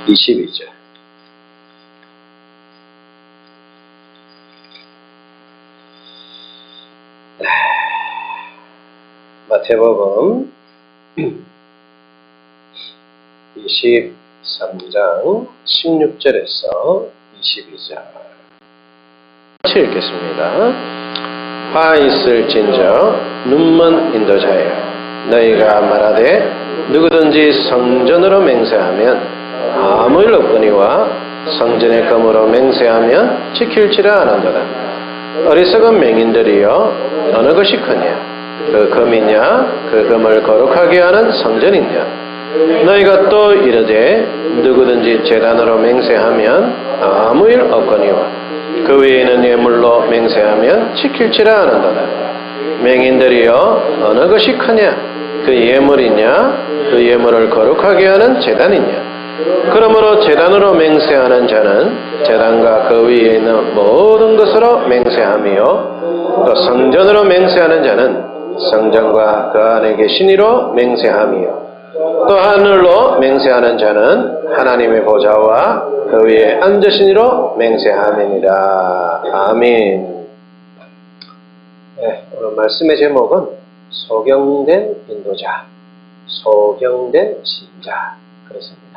22절. 마태복음 23장 16절에서 22절 같이 읽겠습니다. 화 있을진저 눈먼 인도자여, 너희가 말하되 누구든지 성전으로 맹세하면 아무 일 없거니와 성전의 금으로 맹세하면 지킬지라 하는도다. 어리석은 맹인들이여, 어느 것이 크냐? 그 금이냐? 그 금을 거룩하게 하는 성전이냐? 너희가 또 이르되 누구든지 제단으로 맹세하면 아무 일 없거니와 그 외에는 예물로 맹세하면 지킬지라 하는도다. 맹인들이여, 어느 것이 크냐? 그 예물이냐? 그 예물을 거룩하게 하는 제단이냐? 그러므로 제단으로 맹세하는 자는 제단과 그 위에 있는 모든 것으로 맹세하며, 또 성전으로 맹세하는 자는 성전과 그 안에 계신 이로 맹세하며, 또 하늘로 맹세하는 자는 하나님의 보좌와 그 위에 앉으신 이로 맹세함이니라. 아멘. 네, 오늘 말씀의 제목은 소경된 인도자, 소경된 신자, 그렇습니다.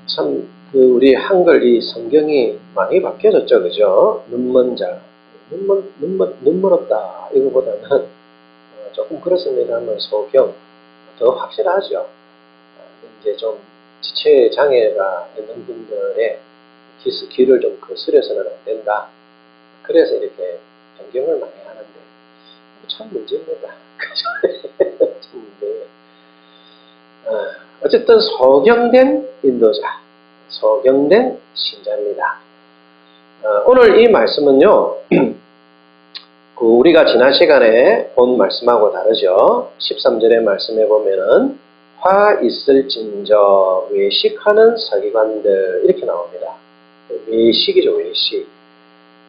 참, 우리 한글 이 성경이 많이 바뀌어졌죠, 그죠? 눈먼 자, 눈멀었다, 이거보다는 조금 그렇습니다만 소경, 더 확실하죠. 이제 좀 지체 장애가 있는 분들의 귀를 좀 거스려서는 안 된다. 그래서 이렇게 변경을 많이 하는데, 참 문제입니다. 참 문제예요. 어쨌든 소경된 인도자, 소경된 신자입니다. 오늘 이 말씀은요, 우리가 지난 시간에 본 말씀하고 다르죠. 13절의 말씀에 보면은 화 있을진저 외식하는 서기관들, 이렇게 나옵니다. 외식이죠, 외식.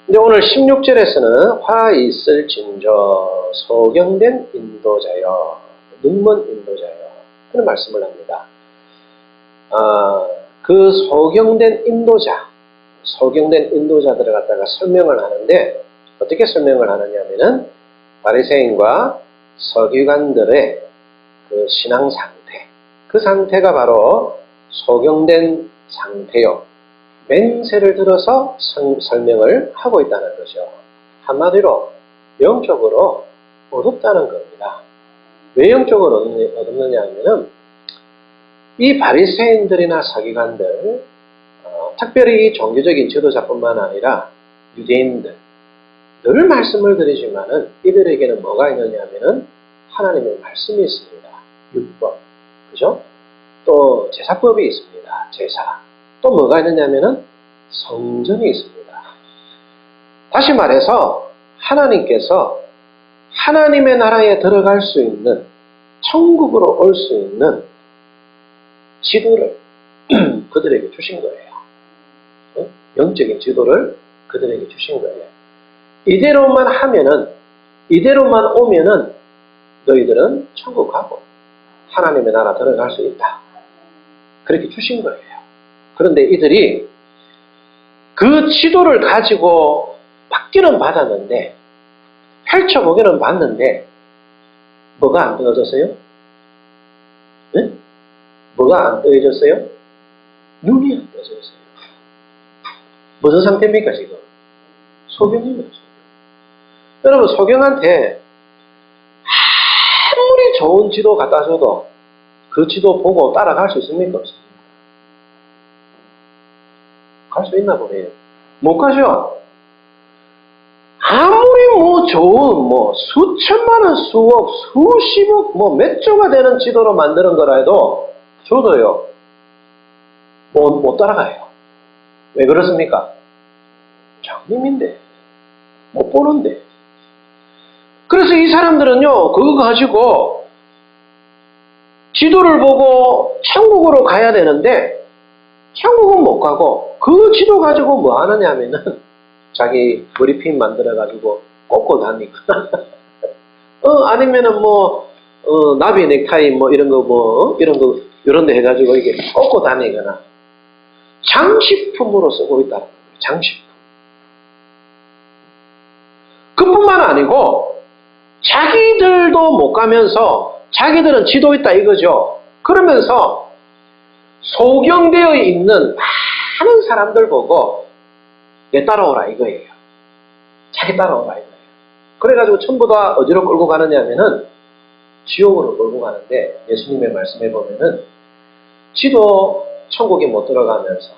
근데 오늘 16절에서는 화 있을진저 소경된 인도자여, 눈먼 인도자여, 그런 말씀을 합니다. 그 소경된 인도자들을 갖다가 설명을 하는데, 어떻게 설명을 하느냐 하면은 바리새인과 서기관들의 그 신앙 상태, 그 상태가 바로 소경된 상태요, 맹세를 들어서 설명을 하고 있다는 거죠. 한마디로 영적으로 어둡다는 겁니다. 왜 영적으로 어둡느냐 하면은 이 바리새인들이나 서기관들, 특별히 종교적인 지도자뿐만 아니라 유대인들, 늘 말씀을 드리지만은 이들에게는 뭐가 있느냐 하면은 하나님의 말씀이 있습니다. 율법, 그죠? 또 제사법이 있습니다. 제사. 또 뭐가 있느냐 하면은 성전이 있습니다. 다시 말해서 하나님께서 하나님의 나라에 들어갈 수 있는, 천국으로 올 수 있는 지도를 그들에게 주신 거예요. 영적인 지도를 그들에게 주신 거예요. 이대로만 하면은, 이대로만 오면은 너희들은 천국 가고 하나님의 나라 들어갈 수 있다. 그렇게 주신 거예요. 그런데 이들이 그 지도를 가지고 받기는 받았는데, 펼쳐보기는 봤는데 뭐가 안 떠졌어요? 네? 뭐가 안 떠졌어요? 눈이 안 떠졌어요. 무슨 상태입니까 지금? 소경입니다. 여러분, 소경한테 아무리 좋은 지도 갖다 줘도 그 지도 보고 따라갈 수 있습니까? 없습니까? 갈 수 있나 보네요. 못 가죠? 아무리 좋은 수천만 원, 수억, 수십억, 몇 조가 되는 지도로 만드는 거라 해도 저도요, 못 따라가요. 왜 그렇습니까? 장님인데, 못 보는데. 그래서 이 사람들은요, 그거 가지고 지도를 보고 천국으로 가야 되는데, 천국은 못 가고, 그 지도 가지고 뭐 하느냐 하면은, 자기 머리핀 만들어가지고 꽂고 다니고, 아니면은 나비 넥타이 이런 거 이런 데 해가지고 이게 꽂고 다니거나 장식품으로 쓰고 있다는 거예요. 장식품. 그뿐만 아니고 자기들도 못 가면서 자기들은 지도 있다 이거죠. 그러면서 소경되어 있는 많은 사람들 보고 얘 따라오라 이거예요. 자기 따라오라 이거예요. 그래가지고 전부 다 어디로 끌고 가느냐 하면은 지옥으로 끌고 가는데, 예수님의 말씀에 보면은 지도 천국에 못 들어가면서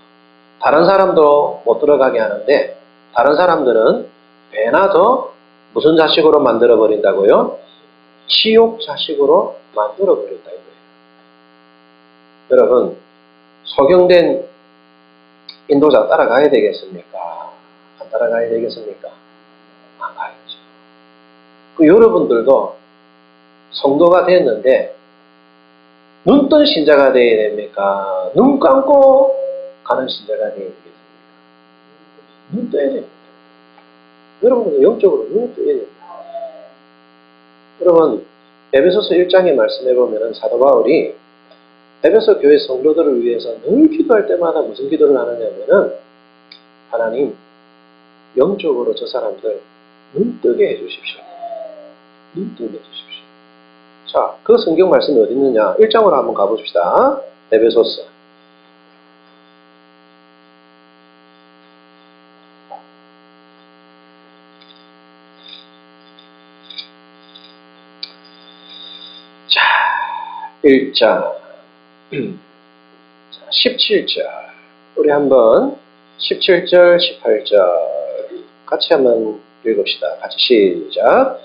다른 사람도 못 들어가게 하는데, 다른 사람들은 배나 더 무슨 자식으로 만들어 버린다고요? 지옥 자식으로 만들어 버린다 이거예요. 여러분, 소경된 인도자 따라가야 되겠습니까? 안 따라가야 되겠습니까? 안 가야죠. 여러분들도 성도가 됐는데 눈 뜬 신자가 되어야 됩니까? 눈 감고 가는 신자가 되어야 되겠습니까? 눈 떠야 됩니다. 여러분은 영적으로 눈을 떠야 됩니다. 여러분, 에베소서 1장의 말씀해 보면은 사도 바울이 에베소 교회 성도들을 위해서 늘 기도할 때마다 무슨 기도를 하느냐면은, 하나님, 영적으로 저 사람들 눈 뜨게 해주십시오. 눈 뜨게 해주십시오. 자, 그 성경 말씀이 어디 있느냐? 1장으로 한번 가봅시다. 에베소서. 자, 1장 17절. 우리 한번 17절, 18절 같이 한번 읽읍시다. 같이 시작.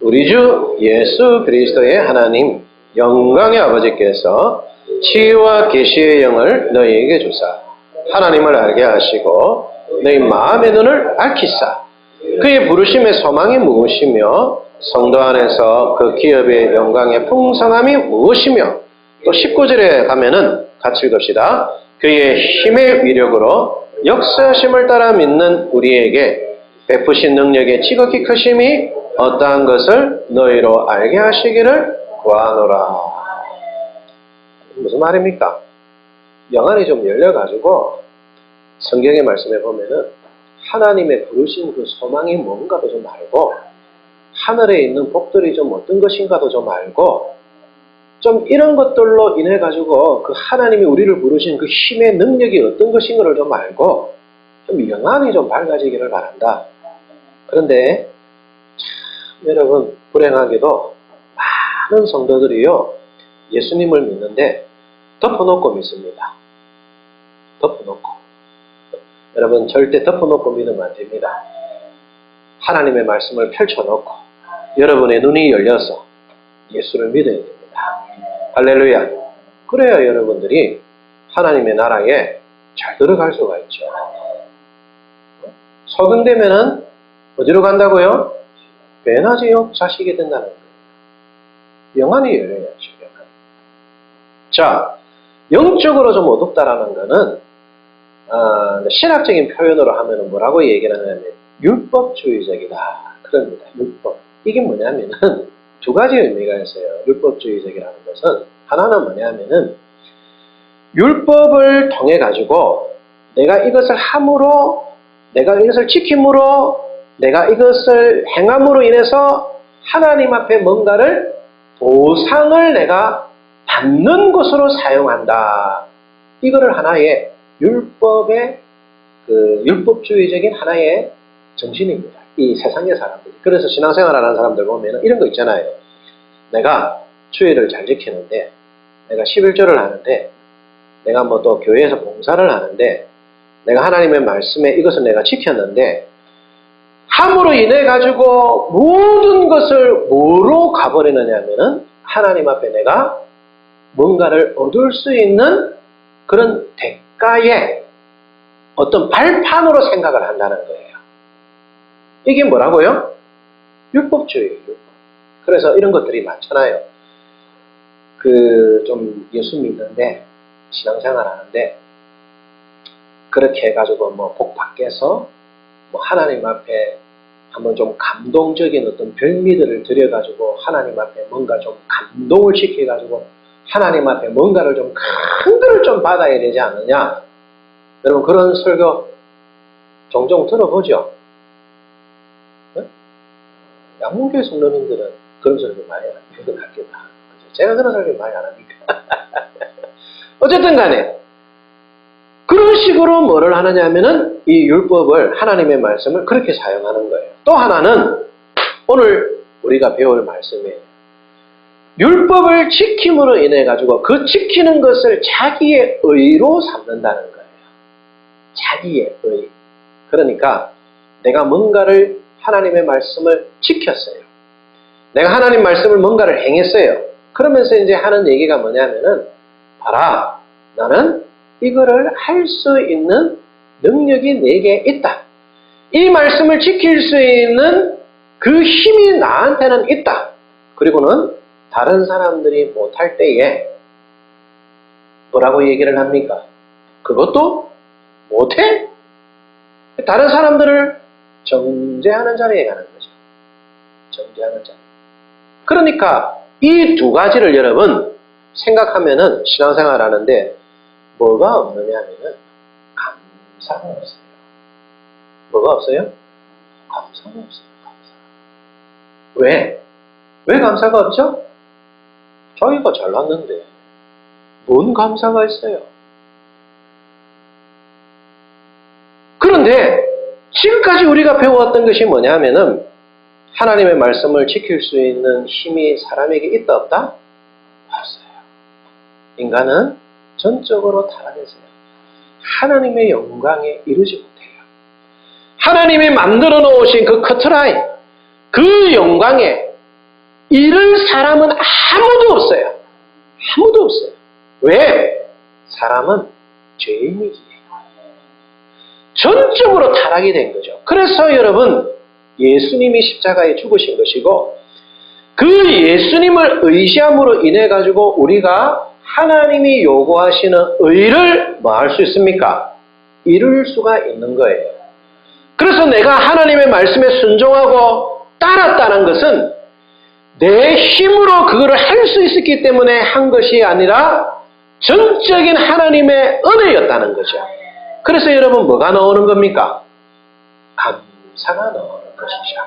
우리 주 예수 그리스도의 하나님 영광의 아버지께서 치유와 계시의 영을 너희에게 주사 하나님을 알게 하시고 너희 마음의 눈을 밝히사 그의 부르심의 소망이 무엇이며 성도 안에서 그 기업의 영광의 풍성함이 무엇이며, 또 19절에 가면은 같이 읽읍시다. 그의 힘의 위력으로 역사심을 따라 믿는 우리에게 베푸신 능력의 지극히 크심이 어떠한 것을 너희로 알게 하시기를 구하노라. 무슨 말입니까? 영안이 좀 열려가지고 성경의 말씀에 보면은 하나님의 부르신 그 소망이 뭔가도 좀 알고, 하늘에 있는 복들이 좀 어떤 것인가도 좀 알고, 좀 이런 것들로 인해 가지고 그 하나님이 우리를 부르신 그 힘의 능력이 어떤 것인가를 좀 알고 좀 영안이 좀 밝아지기를 바란다. 그런데 참 여러분, 불행하게도 많은 성도들이요, 예수님을 믿는데 덮어놓고 믿습니다. 덮어놓고. 여러분, 절대 덮어놓고 믿으면 안 됩니다. 하나님의 말씀을 펼쳐놓고 여러분의 눈이 열려서 예수를 믿어야 됩니다. 할렐루야. 그래야 여러분들이 하나님의 나라에 잘 들어갈 수가 있죠. 소경되면은 어디로 간다고요? 배나 지옥 자식이 된다는 거예요. 영안이 열려야죠. 영안. 자, 영적으로 좀 어둡다라는 거는 신학적인 표현으로 하면은 뭐라고 얘기를 하냐면 율법주의적이다. 그럽니다. 율법. 이게 뭐냐면은 두 가지 의미가 있어요. 율법주의적이라는 것은, 하나는 뭐냐면은 율법을 통해 가지고 내가 이것을 함으로, 내가 이것을 지킴으로, 내가 이것을 행함으로 인해서 하나님 앞에 뭔가를, 보상을 내가 받는 것으로 사용한다. 이거를 하나의 율법의 율법주의적인 하나의 정신입니다. 이 세상의 사람들이. 그래서 신앙생활 하는 사람들 보면 이런 거 있잖아요. 내가 주일을 잘 지키는데, 내가 11조를 하는데, 내가 뭐 또 교회에서 봉사를 하는데, 내가 하나님의 말씀에 이것을 내가 지켰는데, 함으로 인해 가지고 모든 것을 뭐로 가버리느냐 하면은 하나님 앞에 내가 뭔가를 얻을 수 있는 그런 대가의 어떤 발판으로 생각을 한다는 거예요. 이게 뭐라고요? 율법주의예요. 율법. 그래서 이런 것들이 많잖아요. 좀 예수 믿는데, 신앙생활 하는데, 그렇게 해가지고 뭐 복 받게서 뭐 하나님 앞에 한번 좀 감동적인 어떤 별미들을 드려가지고 하나님 앞에 뭔가 좀 감동을 시켜가지고 하나님 앞에 뭔가를 좀 큰 거를 좀 받아야 되지 않느냐. 여러분 그런 설교 종종 들어보죠. 네? 양문교회 성도님들은 그런 설교 많이 안 하는 것 같기도 하고 제가 그런 설교 많이 안 하니까 어쨌든 간에 그런 식으로 뭐를 하느냐 하면은 이 율법을 하나님의 말씀을 그렇게 사용하는 거예요. 또 하나는 오늘 우리가 배울 말씀이에요. 율법을 지킴으로 인해 가지고 그 지키는 것을 자기의 의로 삼는다는 거예요. 자기의 의. 그러니까 내가 뭔가를 하나님의 말씀을 지켰어요. 내가 하나님 말씀을 뭔가를 행했어요. 그러면서 이제 하는 얘기가 뭐냐면은 봐라, 나는 이거를 할 수 있는 능력이 내게 있다. 이 말씀을 지킬 수 있는 그 힘이 나한테는 있다. 그리고는 다른 사람들이 못할 때에 뭐라고 얘기를 합니까? 그것도 못해? 다른 사람들을 정죄하는 자리에 가는 거죠. 정죄하는 자리. 그러니까 이 두 가지를 여러분 생각하면은 신앙생활 하는데 뭐가 없느냐 하면은 감사가 없어요. 뭐가 없어요? 감사가 없어요. 감사. 왜? 왜 감사가 없죠? 자기가 잘났는데 뭔 감사가 있어요? 그런데 지금까지 우리가 배워왔던 것이 뭐냐 하면은 하나님의 말씀을 지킬 수 있는 힘이 사람에게 있다 없다? 없어요. 인간은 전적으로 타락해서요. 하나님의 영광에 이르지 못해요. 하나님이 만들어 놓으신 그 커트라인, 그 영광에 이를 사람은 아무도 없어요. 아무도 없어요. 왜? 사람은 죄인이기에 전적으로 타락이 된 거죠. 그래서 여러분 예수님이 십자가에 죽으신 것이고 그 예수님을 의지함으로 인해 가지고 우리가 하나님이 요구하시는 의를 뭐 할 수 있습니까? 이룰 수가 있는 거예요. 그래서 내가 하나님의 말씀에 순종하고 따랐다는 것은 내 힘으로 그거를 할 수 있었기 때문에 한 것이 아니라 전적인 하나님의 은혜였다는 거죠. 그래서 여러분 뭐가 나오는 겁니까? 감사가 나오는 것이죠.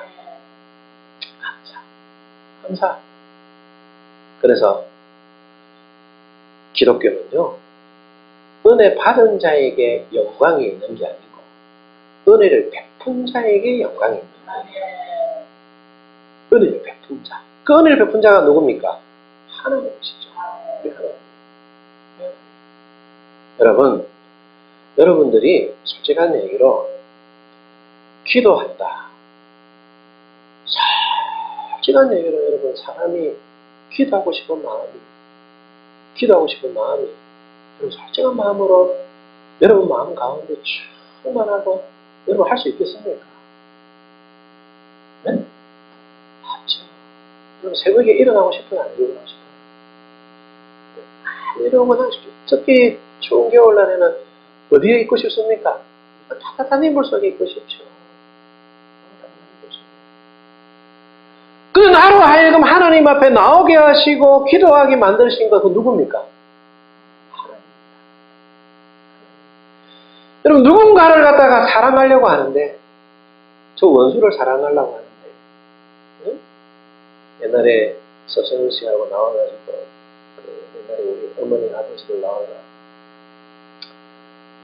감사. 그래서 기독교는요, 은혜 받은 자에게 영광이 있는 게 아니고 은혜를 베푼 자에게 영광이 있는 거예요. 은혜를 베푼 자. 그 은혜를 베푼 자가 누굽니까? 하나님이시죠. 여러분, 여러분들이 솔직한 얘기로 기도한다. 솔직한 얘기로 여러분, 사람이 기도하고 싶은 마음이 여러분 솔직한 마음으로 여러분 마음 가운데 충만하고 여러분 할 수 있겠습니까? 네? 없죠. 여러분 새벽에 일어나고 싶어요? 안 일어나고 싶어요? 일어나고 싶죠. 특히 추운 겨울날에는 어디에 있고 싶습니까? 따뜻한 이불 속에 있고 싶죠. 그 나로 하여금 하나님 앞에 나오게 하시고 기도하게 만드신 것은 누굽니까? 하나님입니다. 여러분 누군가를 갖다가 사랑하려고 하는데 저 원수를 사랑하려고 하는데 응? 옛날에 서성은 씨하고 나와가지고 옛날에 우리 어머니 아버지들 나와가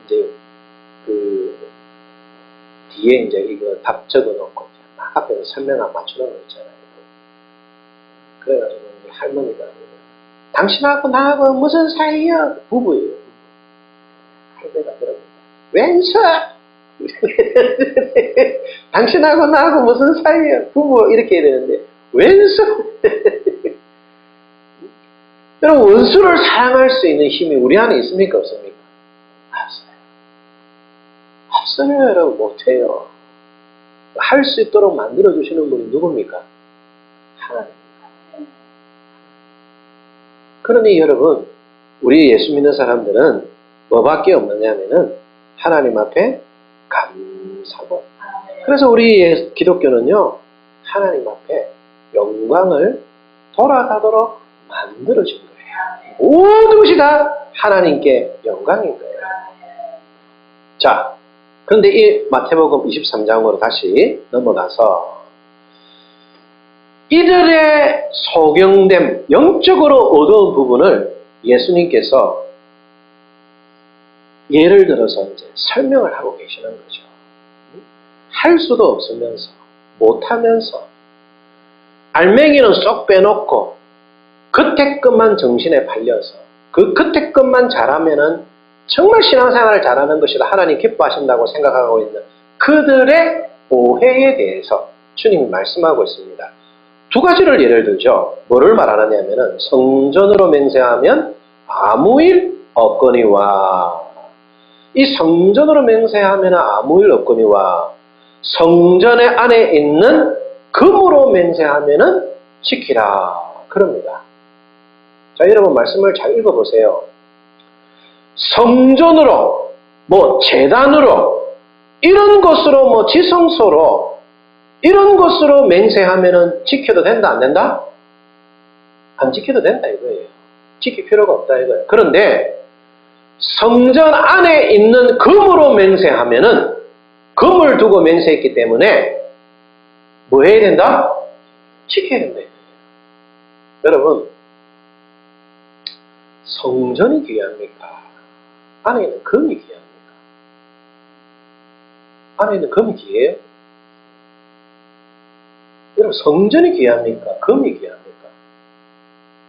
이제 그 뒤에 이제 이거 답 적어놓고 앞에서 설명안 맞춰놓은 거 있잖아요. 그래가지고 할머니가 당신하고 나하고 무슨 사이야? 부부예요. 할머니가 그럽니다. 왼수! 당신하고 나하고 무슨 사이야? 부부 이렇게 해야 되는데 왼수! 여러분 원수를 사랑할 수 있는 힘이 우리 안에 있습니까? 없습니까? 없어요. 없어요. 여러분 못해요. 할 수 있도록 만들어주시는 분이 누굽니까? 하나님. 그러니 여러분 우리 예수 믿는 사람들은 뭐밖에 없느냐면은 하나님 앞에 감사고 그래서 우리 기독교는요 하나님 앞에 영광을 돌아가도록 만들어진 거예요. 모든 것이 다 하나님께 영광인 거예요. 자, 그런데 이 마태복음 23장으로 다시 넘어가서 이들의 소경됨, 영적으로 어두운 부분을 예수님께서 예를 들어서 이제 설명을 하고 계시는 거죠. 할 수도 없으면서, 못하면서, 알맹이는 쏙 빼놓고, 그때 것만 정신에 팔려서, 그때 것만 잘하면은 정말 신앙생활을 잘하는 것이다. 하나님 기뻐하신다고 생각하고 있는 그들의 오해에 대해서 주님이 말씀하고 있습니다. 두 가지를 예를 들죠. 뭐를 말하느냐면은 성전으로 맹세하면 아무 일 없거니와, 이 성전으로 맹세하면 아무 일 없거니와, 성전의 안에 있는 금으로 맹세하면은 지키라 그럽니다. 자, 여러분 말씀을 잘 읽어보세요. 성전으로, 제단으로, 이런 것으로, 지성소로, 이런 것으로 맹세하면은 지켜도 된다, 안 된다? 안 지켜도 된다 이거예요. 지킬 필요가 없다 이거예요. 그런데 성전 안에 있는 금으로 맹세하면은, 금을 두고 맹세했기 때문에 뭐 해야 된다? 지켜야 된다 이거예요. 여러분, 성전이 귀합니까? 안에 있는 금이 귀합니까? 안에 있는 금이 귀해요? 여러분, 성전이 귀합니까? 금이 귀합니까?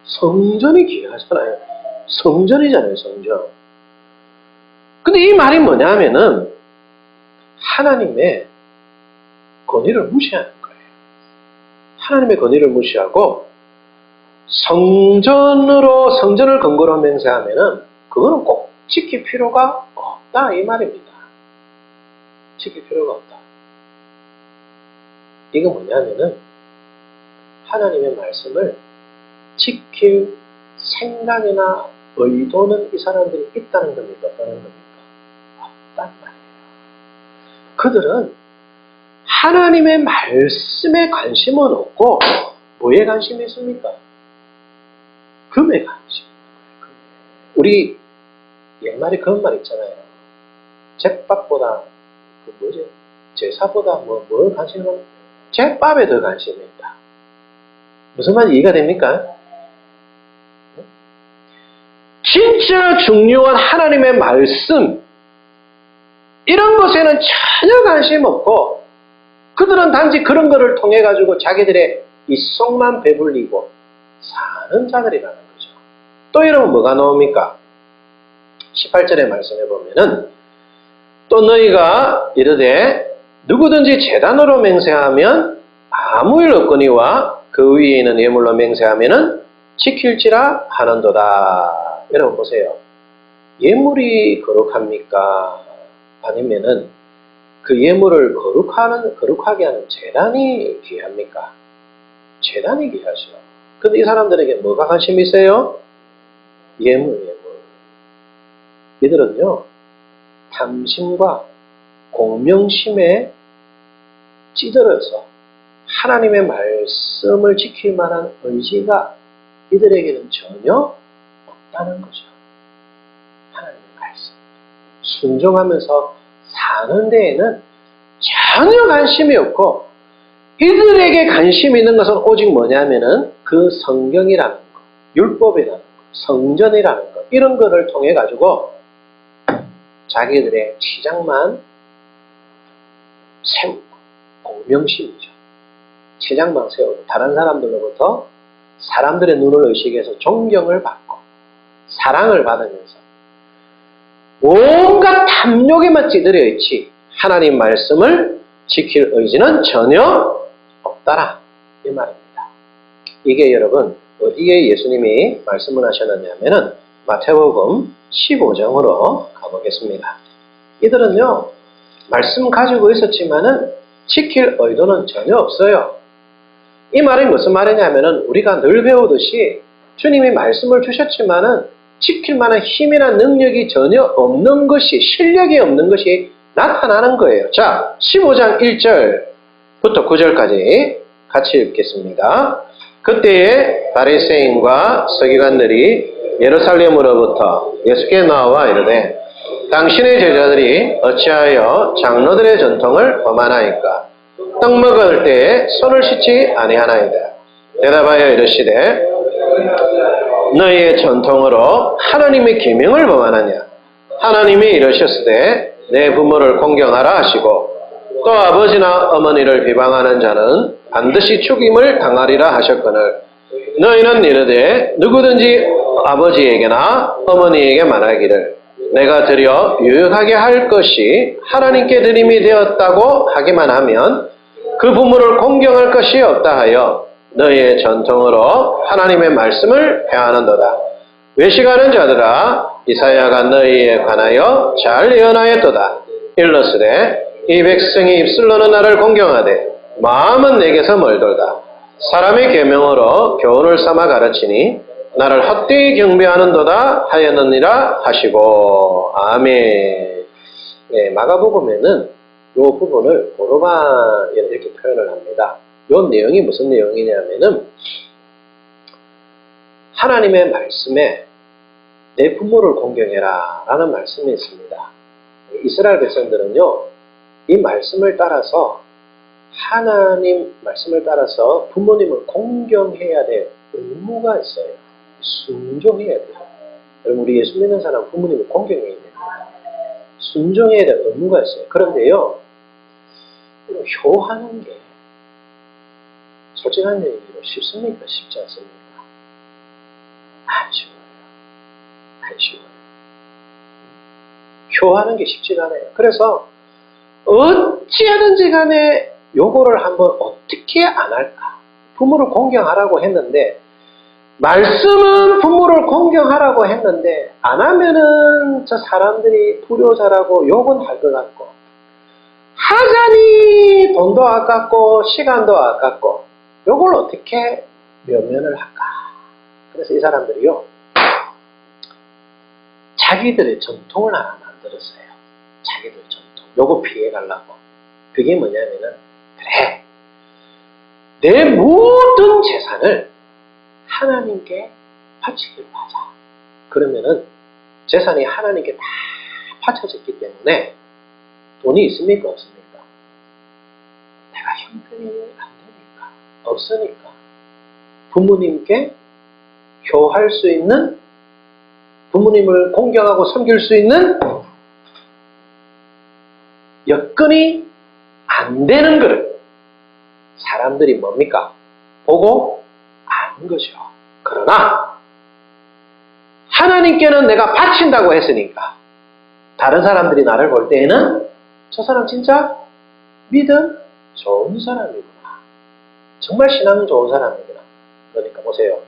성전이 귀하잖아요. 성전이잖아요, 성전. 근데 이 말이 뭐냐면은 하나님의 권위를 무시하는 거예요. 하나님의 권위를 무시하고 성전을 근거로 맹세하면은 그거는 꼭 지킬 필요가 없다 이 말입니다. 지킬 필요가 없다. 이거 뭐냐면은 하나님의 말씀을 지킬 생각이나 의도는 이 사람들이 있다는 겁니까? 없다는 겁니까? 없단 말이에요. 그들은 하나님의 말씀에 관심은 없고 뭐에 관심이 있습니까? 금에 관심이 있는 거예요. 우리 옛말에 그런 말 있잖아요. 잿밥보다 제사보다 뭘 관심이 있는? 잿밥에 더 관심이 있다. 무슨 말인지 이해가 됩니까? 진짜 중요한 하나님의 말씀, 이런 것에는 전혀 관심 없고 그들은 단지 그런 거를 통해 가지고 자기들의 이 속만 배불리고 사는 자들이라는 거죠. 또 여러분 뭐가 나옵니까? 18절의 말씀에 보면은 또 너희가 이르되 누구든지 제단으로 맹세하면 아무 일 없거니와 그 위에 있는 예물로 맹세하면은 지킬지라 하는도다. 여러분 보세요. 예물이 거룩합니까? 아니면은 그 예물을 거룩하게 하는 제단이 귀합니까? 제단이 귀하죠. 근데 이 사람들에게 뭐가 관심이 있어요? 예물. 이들은요, 탐심과 공명심에 찌들어서 하나님의 말씀을 지킬 만한 의지가 이들에게는 전혀 없다는 거죠. 하나님의 말씀. 순종하면서 사는 데에는 전혀 관심이 없고 이들에게 관심이 있는 것은 오직 뭐냐면은 그 성경이라는 것, 율법이라는 것, 성전이라는 것, 이런 것을 통해 가지고 자기들의 치장만 세우고, 공명심이죠. 치장만 세우고 다른 사람들로부터 사람들의 눈을 의식해서 존경을 받고 사랑을 받으면서 온갖 탐욕에만 찌들어 있지 하나님 말씀을 지킬 의지는 전혀 없다라 이 말입니다. 이게 여러분 어디에 예수님이 말씀을 하셨느냐면은 마태복음 15장으로 가보겠습니다. 이들은요 말씀 가지고 있었지만은 지킬 의도는 전혀 없어요. 이 말이 무슨 말이냐면은 우리가 늘 배우듯이 주님이 말씀을 주셨지만은 지킬 만한 힘이나 능력이 전혀 없는 것이, 실력이 없는 것이 나타나는 거예요. 자, 15장 1절부터 9절까지 같이 읽겠습니다. 그때에 바리새인과 서기관들이 예루살렘으로부터 예수께 나와 이르되 당신의 제자들이 어찌하여 장로들의 전통을 범하나이까? 떡 먹을 때에 손을 씻지 아니하나이다. 대답하여 이르시되 너희의 전통으로 하나님의 계명을 범하느냐? 하나님이 이르셨으되 내 부모를 공경하라 하시고 또 아버지나 어머니를 비방하는 자는 반드시 죽임을 당하리라 하셨거늘 너희는 이르되 누구든지 아버지에게나 어머니에게 말하기를 내가 드려 유익하게 할 것이 하나님께 드림이 되었다고 하기만 하면 그 부모를 공경할 것이 없다 하여 너희의 전통으로 하나님의 말씀을 해하는도다. 외식하는 자들아 이사야가 너희에 관하여 잘 예언하였도다. 일러스되 이 백성이 입술로는 나를 공경하되 마음은 내게서 멀돌다. 사람의 계명으로 교훈을 삼아 가르치니 나를 헛되이 경배하는도다 하였느니라 하시고 아멘. 네, 마가복음에는 이 부분을 고르바 이렇게 표현을 합니다. 이 내용이 무슨 내용이냐면은 하나님의 말씀에 내 부모를 공경해라 라는 말씀이 있습니다. 이스라엘 백성들은요 이 말씀을 따라서 하나님 말씀을 따라서 부모님을 공경해야 될 의무가 있어요. 순종해야 돼요. 여러분 우리 예수 믿는 사람 부모님을 공경해야 돼요. 순종해야 될 의무가 있어요. 그런데요 효하는 게 솔직한 얘기로 쉽습니까? 쉽지 않습니까? 안 쉬워요. 안 쉬워요. 효하는 게 쉽지가 않아요. 그래서 어찌하든지 간에 요거를 한번 어떻게 안 할까? 부모를 공경하라고 했는데 말씀은 부모를 공경하라고 했는데 안 하면은 저 사람들이 불효자라고 욕은 할 것 같고 하자니 돈도 아깝고 시간도 아깝고 요걸 어떻게 면면을 할까? 그래서 이 사람들이요 자기들의 전통을 하나 만들었어요. 자기들의 전통. 요거 피해가려고. 그게 뭐냐면은 그래 내 모든 재산을 하나님께 바치기로 하자. 그러면은 재산이 하나님께 다 바쳐졌기 때문에 돈이 있습니까? 없습니까? 내가 형편이 안 되니까 없으니까 부모님께 효할 수 있는 부모님을 공경하고 섬길 수 있는 여건이 안 되는 것을 사람들이 뭡니까? 보고 아는 거죠. 그러나 하나님께는 내가 바친다고 했으니까 다른 사람들이 나를 볼 때에는 저 사람 진짜 믿음 좋은 사람이구나. 정말 신앙 좋은 사람이구나. 그러니까 보세요.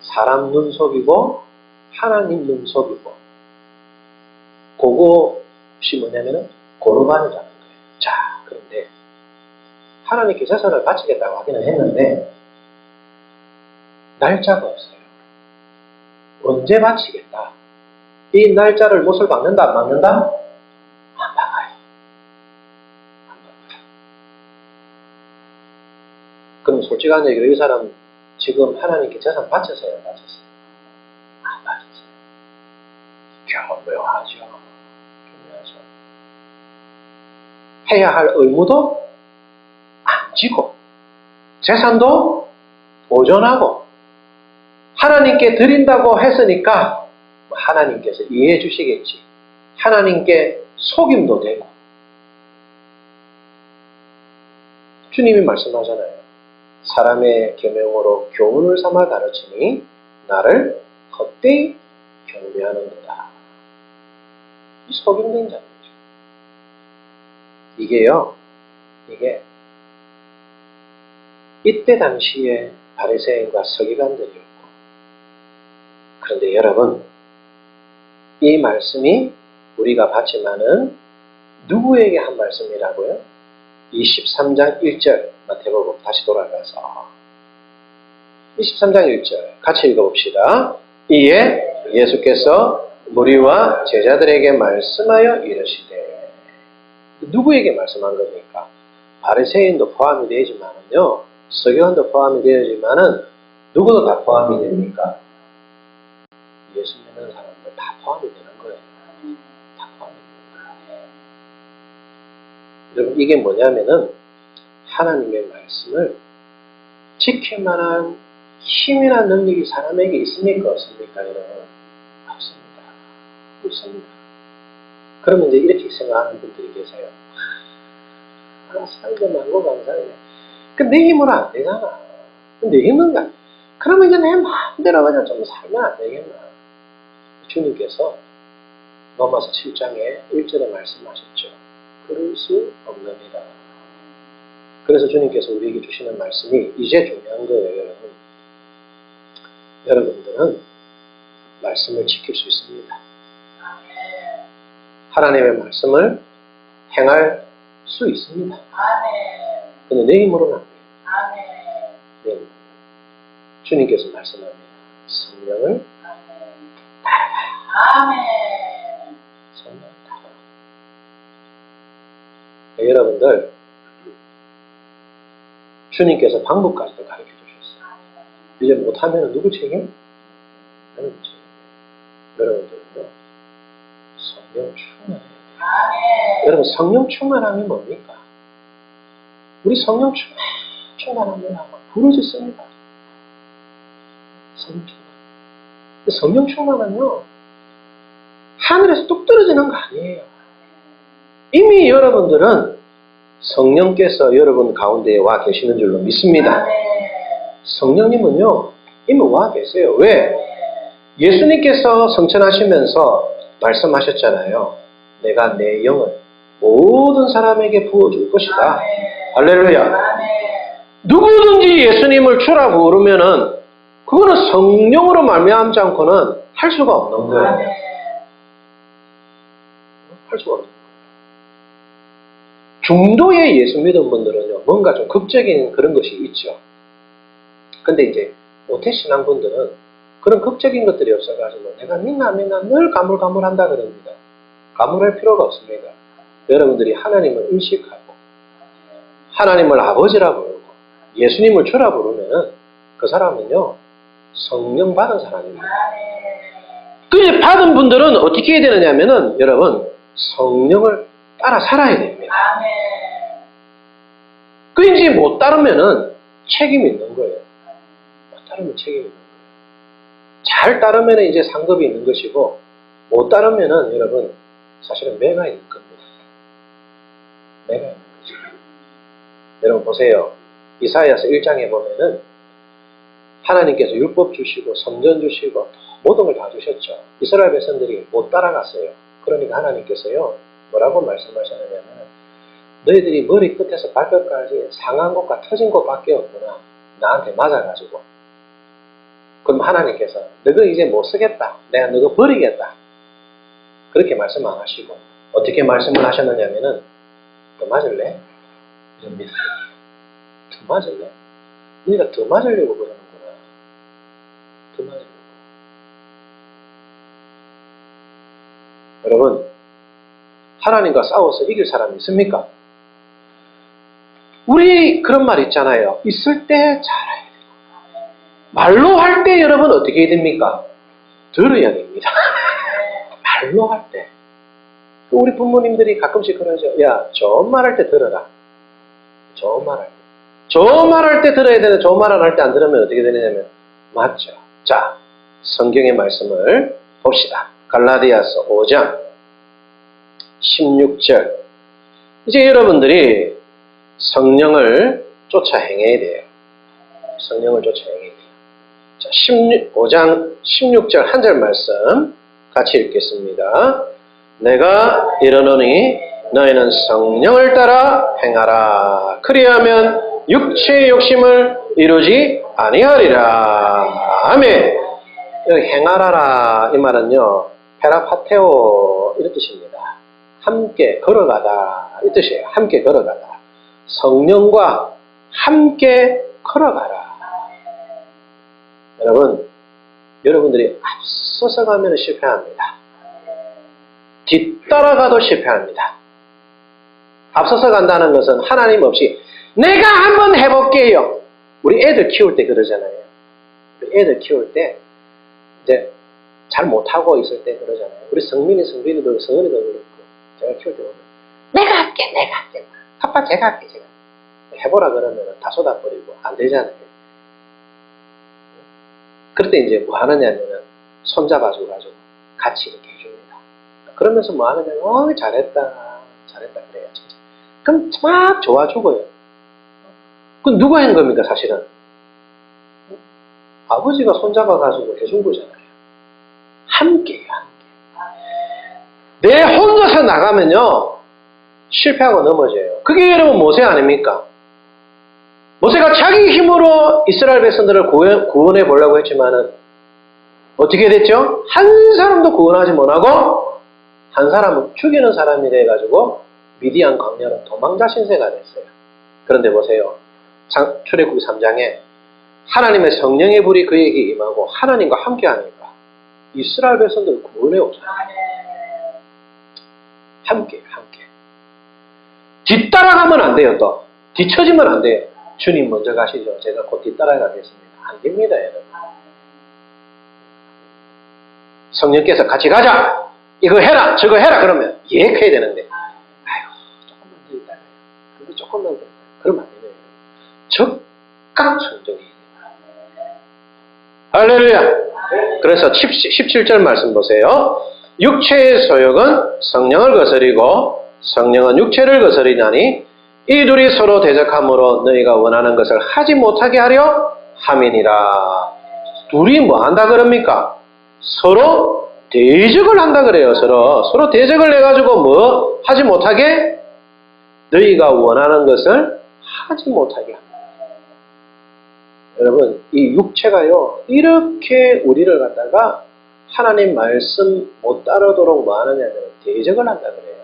사람 눈 속이고 하나님 눈 속이고 그것이 뭐냐면은 고르반이라는 거예요. 자, 그런데 하나님께 재산을 바치겠다고 하기는 했는데 날짜가 없어요. 언제 바치겠다. 이 날짜를 못을 박는다 안 박는다? 안 박아요. 안 박아요. 그럼 솔직한 얘기로 이 사람 지금 하나님께 재산 바쳤어요? 안 바쳤어요? 안 바쳤어요. 교묘하죠. 교묘하죠. 해야 할 의무도 안 지고 재산도 보존하고 하나님께 드린다고 했으니까 하나님께서 이해해 주시겠지. 하나님께 속임도 되고 주님이 말씀하잖아요. 사람의 계명으로 교훈을 삼아 가르치니 나를 헛되이 경배하는도다. 이 속임된 자죠. 이게요. 이게 이때 당시에 바리새인과 서기관들이었고 그런데 여러분 이 말씀이 우리가 봤지만은 누구에게 한 말씀이라고요? 23장 1절 마태복음 다시 돌아가서 23장 1절 같이 읽어봅시다. 이에 예수께서 무리와 제자들에게 말씀하여 이르시되 누구에게 말씀한 겁니까? 바리새인도 포함이 되지만은요 서기관도 포함이 되지만은 누구도 다 포함이 됩니까? 예수 믿는 사람들 다 포함이 되는 거예요. 다 포함이 되는 거예요. 여러분, 이게 뭐냐면은 하나님의 말씀을 지킬 만한 힘이나 능력이 사람에게 있습니까? 없습니까? 여러분? 없습니다. 없습니다. 그러면 이제 이렇게 생각하는 분들이 계세요. 상대 많고 감사해. 내 힘으로 안 되잖아. 내 힘인가? 그러면 이제 내 마음대로 그냥 좀 살면 안 되겠나? 주님께서 로마서 7장에 1절에 말씀하셨죠. 그럴 수 없느니라. 그래서 주님께서 우리에게 주시는 말씀이 이제 중요한 거예요, 여러분. 여러분들은 말씀을 지킬 수 있습니다. 하나님의 말씀을 행할 수 있습니다. 근데 내 힘으로는 안 돼요. 내 힘으로. 주님께서 말씀합니다. 성령을 따라가. 성령을 따라가. 여러분들, 주님께서 방법까지도 가르쳐 주셨어요. 이제 못하면 누구 책임? 나는 책임. 여러분들은요, 성령 충만해야 돼요. 여러분, 성령 충만함이 뭡니까? 우리 성령 충만하면 막 부르짖습니다. 성령 충만. 성령 충만은요, 하늘에서 뚝 떨어지는 거 아니에요. 이미 여러분들은 성령께서 여러분 가운데에 와 계시는 줄로 믿습니다. 성령님은요, 이미 와 계세요. 왜? 예수님께서 성천하시면서 말씀하셨잖아요. 내가 내 영을 모든 사람에게 부어줄 것이다. 할렐루야. 누구든지 예수님을 주라 부르면은 그거는 성령으로 말미암지 않고는 할 수가 없는 거예요. 할 수가 없는 거예요. 중도에 예수 믿은 분들은요, 뭔가 좀 극적인 그런 것이 있죠. 근데 이제 모태신앙 분들은 그런 극적인 것들이 없어가지고 내가 믿나 안 믿나 늘 가물가물한다 그럽니다. 가물할 필요가 없습니다. 여러분들이 하나님을 의식하고 하나님을 아버지라 부르고 예수님을 주라 부르면 그 사람은요, 성령 받은 사람입니다. 그 받은 분들은 어떻게 해야 되느냐면은 여러분, 성령을 따라 살아야 됩니다. 그 이제 못 따르면은 책임이 있는 거예요. 못 따르면 책임이 있는 거예요. 잘 따르면 이제 상급이 있는 것이고, 못 따르면은 여러분, 사실은 매가 있는 겁니다. 매가 있는 거죠. 여러분 보세요. 이사야서 1장에 보면은 하나님께서 율법 주시고 선전 주시고 모든 걸 다 주셨죠. 이스라엘 백성들이 못 따라갔어요. 그러니까 하나님께서요, 뭐라고 말씀하셨냐면 너희들이 머리 끝에서 발끝까지 상한 곳과 터진 곳밖에 없구나. 나한테 맞아가지고. 그럼 하나님께서 너가 이제 못 쓰겠다. 내가 너가 버리겠다. 그렇게 말씀 안 하시고 어떻게 말씀을 하셨느냐면은 더 맞을래? 이럽니다. 더 맞을래? 너희가 더 맞으려고 그러는구나. 더 맞으려고. 여러분, 하나님과 싸워서 이길 사람이 있습니까? 우리 그런 말 있잖아요. 있을 때 잘해야 돼요. 말로 할 때 여러분 어떻게 해야 됩니까? 들어야 됩니다. 말로 할 때. 우리 부모님들이 가끔씩 그러죠. 야, 좋은 말 할 때 들어라. 좋은 말 할 때. 좋은 말 할 때 들어야 되는데 좋은 말 안 할 때 안 들으면 어떻게 되느냐면 맞죠. 자, 성경의 말씀을 봅시다. 갈라디아서 5장 16절. 이제 여러분들이 성령을 쫓아 행해야 돼요. 성령을 쫓아 행해야 돼요. 자, 5장 16절 한 절 말씀 같이 읽겠습니다. 내가 이르노니 너희는 성령을 따라 행하라. 그리하면 육체의 욕심을 이루지 아니하리라. 아멘. 여기 행하라라 이 말은요, 페라파테오 이런 뜻입니다. 함께 걸어가다 이 뜻이에요. 함께 걸어가다. 성령과 함께 걸어가라. 여러분, 여러분들이 앞서서 가면 실패합니다. 뒤따라가도 실패합니다. 앞서서 간다는 것은 하나님 없이 내가 한번 해볼게요. 우리 애들 키울 때 그러잖아요. 우리 애들 키울 때 이제 잘 못하고 있을 때 그러잖아요. 우리 성민이도 그렇고 제가 키울 때 보면 내가 할게. 아빠 제가 할게. 해보라 그러면 다 쏟아버리고 안 되잖아요. 그럴 때 이제 뭐 하느냐면 손잡아가지고 같이 이렇게 해줍니다. 그러면서 뭐 하느냐면 잘했다 그래요. 진짜. 그럼 막 좋아 죽어요. 그럼 누가 한 겁니까 사실은? 아버지가 손잡아가지고 해준 거잖아요. 함께요. 내 혼자서 나가면요 실패하고 넘어져요. 그게 여러분 모세 아닙니까? 모세가 자기 힘으로 이스라엘 백성들을 구원해 보려고 했지만은 어떻게 됐죠? 한 사람도 구원하지 못하고 한 사람은 죽이는 사람이 돼가지고 미디안 광야로 도망자 신세가 됐어요. 그런데 보세요. 출애굽기 3장에 하나님의 성령의 불이 그에게 임하고 하나님과 함께 하니까 이스라엘 백성들을 구원해 오잖아요. 함께. 뒤따라가면 안 돼요. 또 뒤처지면 안 돼요. 주님 먼저 가시죠. 제가 곧 뒤따라가겠습니다. 안 됩니다, 여러분. 성령께서 같이 가자. 이거 해라, 저거 해라 그러면 예약해야 되는데, 조금만 더 있다가, 근데 조금만 더, 그러면 안 되네요. 적극 순종해야 돼요. 할렐루야. 그래서 17절 말씀 보세요. 육체의 소욕은 성령을 거스리고 성령은 육체를 거스리나니 이 둘이 서로 대적함으로 너희가 원하는 것을 하지 못하게 하려 함이니라. 둘이 뭐 한다 그럽니까? 서로 대적을 한다 그래요. 서로 대적을 해가지고 뭐 하지 못하게? 너희가 원하는 것을 하지 못하게 합니다. 여러분, 이 육체가요 이렇게 우리를 갖다가 하나님 말씀 못 따르도록 뭐 하느냐면 대적을 한다 그래요.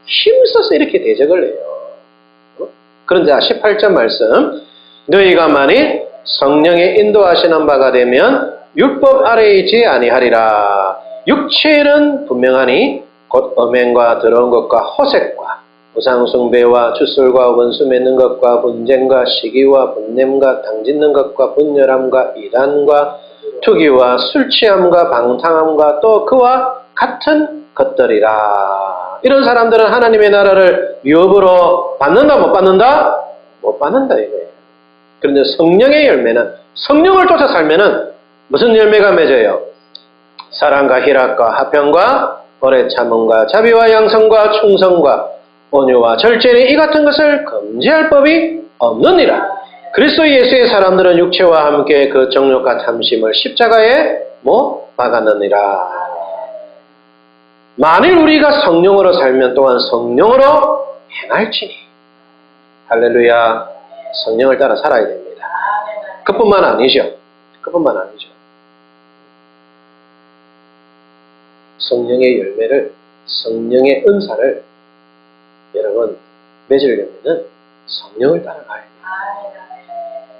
힘써서 이렇게 대적을 해요. 그런데 18절 말씀, 너희가 만일 성령의 인도하시는 바가 되면 율법 아래에 있지 아니하리라. 육체는 분명하니 곧 음행과 더러운 것과 호색과 우상숭배와 주술과 원수 맺는 것과 분쟁과 시기와 분냄과 당짓는 것과 분열함과 이단과 투기와 술취함과 방탕함과 또 그와 같은 것들이라. 이런 사람들은 하나님의 나라를 유업으로 받는다 못 받는다? 못 받는다 이거예요. 그런데 성령의 열매는 성령을 쫓아 살면은 무슨 열매가 맺어요? 사랑과 희락과 화평과 오래 참음과 자비와 양성과 충성과 온유와 절제니 이 같은 것을 금지할 법이 없느니라. 그리스도 예수의 사람들은 육체와 함께 그 정욕과 탐심을 십자가에 못 박았느니라. 만일 우리가 성령으로 살면 또한 성령으로 행할지니. 할렐루야. 성령을 따라 살아야 됩니다. 그뿐만 아니죠. 성령의 열매를, 성령의 은사를 여러분 맺으려면 성령을 따라가야 돼요.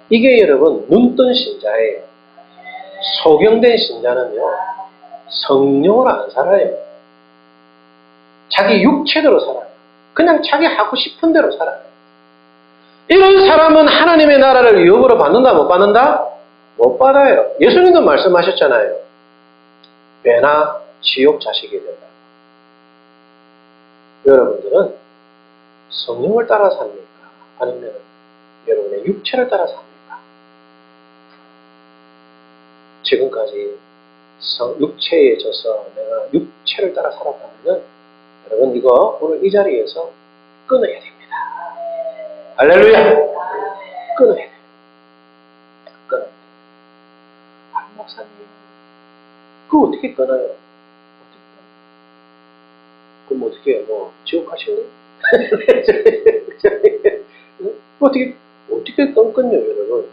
이게 여러분 눈뜬 신자예요. 소경된 신자는요 성령으로 안 살아요. 자기 육체대로 살아요. 그냥 자기 하고 싶은 대로 살아요. 이런 사람은 하나님의 나라를 유업으로 받는다 못 받는다? 못 받아요. 예수님도 말씀하셨잖아요. 배나 지옥 자식이 된다. 여러분들은 성령을 따라 삽니까? 아니면 여러분의 육체를 따라 삽니까? 지금까지 육체에 져서 내가 육체를 따라 살았다면 여러분 이거 오늘 이 자리에서 끊어야 됩니다. 할렐루야! 끊어야 돼요. 끊어야 돼요. 아, 목사님 그거 어떻게 끊어요? 그럼 어떻게 해요? 뭐 지옥 가실래요? 어떻게 끊요 여러분?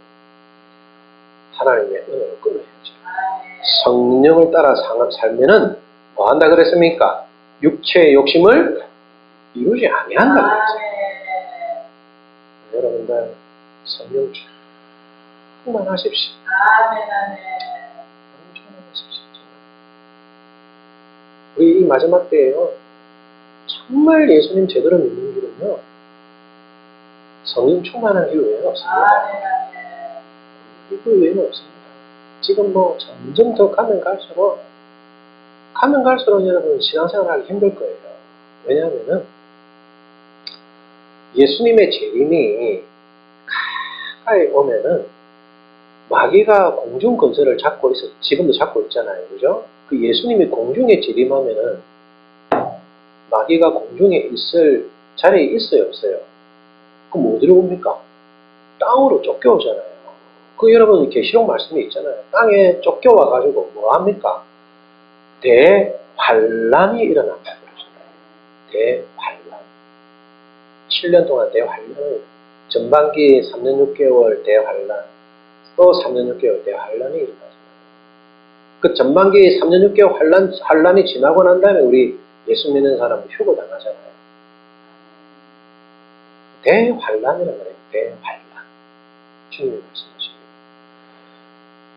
하나님의 은혜로 끊어야죠. 성령을 따라 살면은 뭐 한다 그랬습니까? 육체의 욕심을 이루지 아니한다 그랬죠. 여러분들 성령 충만하십시오. 충만하십시오. 우리 이 마지막 때에요. 정말 예수님 제대로 믿는 길은요. 성령 충만한 길 외에는 없습니다. 이거 외에는 없습니다. 지금 뭐 점점 더 가면 갈수록 여러분 신앙생활 하기 힘들 거예요. 왜냐하면은 예수님의 재림이 가까이 오면은 마귀가 공중 권세를 잡고 지금도 잡고 있잖아요. 그죠? 그 예수님이 공중에 재림하면은 마귀가 공중에 있을 자리에 있어요, 없어요? 그럼 어디로 옵니까? 땅으로 쫓겨오잖아요. 그 여러분 계시록 말씀이 있잖아요. 땅에 쫓겨와가지고 뭐 합니까? 대환란이 일어난다 그러잖아요. 대환란. 7년 동안 대환란을 전반기 3년 6개월 대환란, 또 3년 6개월 대환란이 일어나잖아요. 그 전반기 3년 6개월 환란이 지나고 난 다음에 우리 예수 믿는 사람은 휴고 당하잖아요. 대환란이라고 그래요. 대환란. 주님이 말씀하십니다.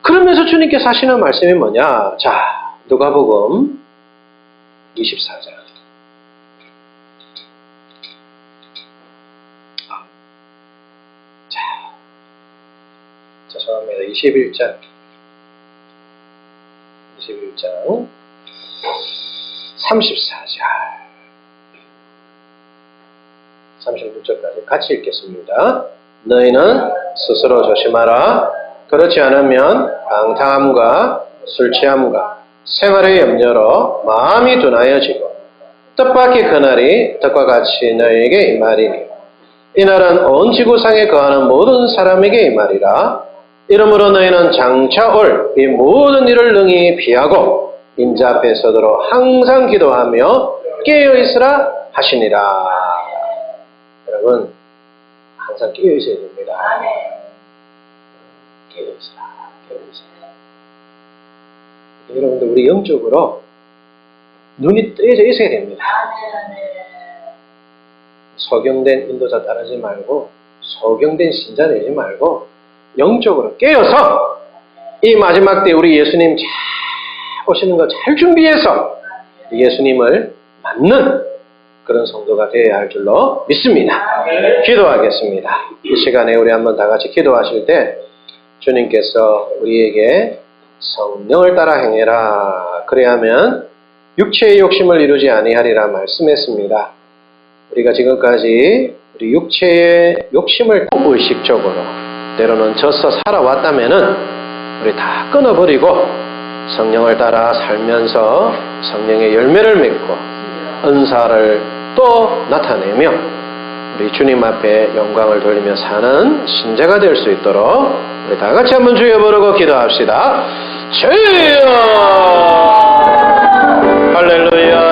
그러면서 주님께서 하시는 말씀이 뭐냐? 자, 누가복음 24장. 죄송합니다. 21장 34절 36절까지 같이 읽겠습니다. 너희는 스스로 조심하라. 그렇지 않으면 방탕함과 술취함과 생활의 염려로 마음이 둔하여지고 뜻밖의 그날이 덕과 같이 너희에게 임하리니 이날은 온 지구상에 거하는 모든 사람에게 임하리라. 이러므로 너희는 장차 올 이 모든 일을 능히 피하고 인자 앞에 서도록 항상 기도하며 깨어있으라 하시니라. 여러분 항상 깨어있어야 됩니다. 깨어있으라. 여러분들 우리 영적으로 눈이 뜨여져 있어야 됩니다. 소경된 인도자 따르지 말고 소경된 신자 되지 말고 영적으로 깨어서 이 마지막 때 우리 예수님 잘 오시는 거 잘 준비해서 예수님을 맞는 그런 성도가 되어야 할 줄로 믿습니다. 기도하겠습니다. 이 시간에 우리 한번 다 같이 기도하실 때 주님께서 우리에게 성령을 따라 행해라. 그래야면 육체의 욕심을 이루지 아니하리라 말씀했습니다. 우리가 지금까지 우리 육체의 욕심을 의식적으로 때로는 져서 살아왔다면은 우리 다 끊어버리고 성령을 따라 살면서 성령의 열매를 맺고 은사를 또 나타내며 우리 주님 앞에 영광을 돌리며 사는 신자가 될 수 있도록 우리 다 같이 한번 주여 부르고 기도합시다. 주여! 할렐루야!